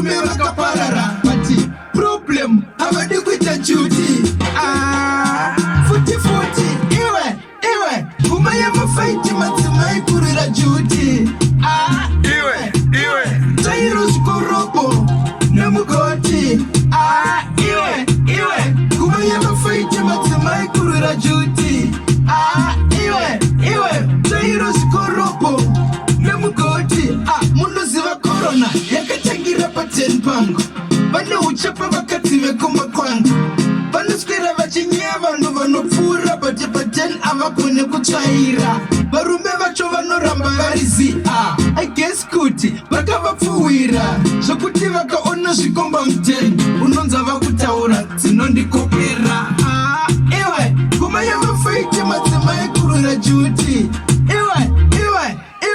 varume vakaparara but problem havadi kuita juti futi iwe kuma yamafaiti madzimai kurira juti iwe tairo zvikoropo nemugoti iwe kuma yamafaiti madzimai kurira juti iwe tairo zvikoropo nemugoti munoziva korona yakatangira pa10 pangu vane uchapa vakadzi vekoma kwangu vanoswera vachinyaya vanhu vanopfuura but pa10 havagone kutsvaira varume vacho vanoramba varizi I guess kuti vakavapfuwira zvokuti vakaona zvikomba mu10 unonzwa vakutaura dzinondikopera iwe kuma yamafaiti madzimai kurira juti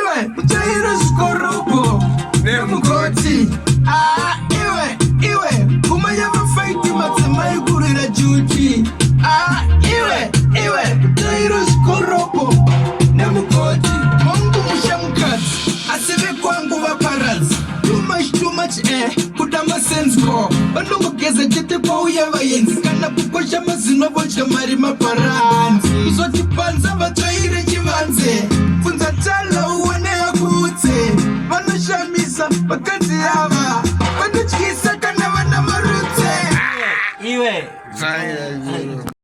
iwe mutaira zvikoropo nemugoti iwe kuma yamafaiti madzimai kurira juti iwe mutaira zvikoropo nemugoti mongu mushamukadzi asi vekwangu vaparadzi too much kuda masensko vanongogeza chete kwauya vaenzi kana kukosha mazino vodya mari maparanzi kuzoti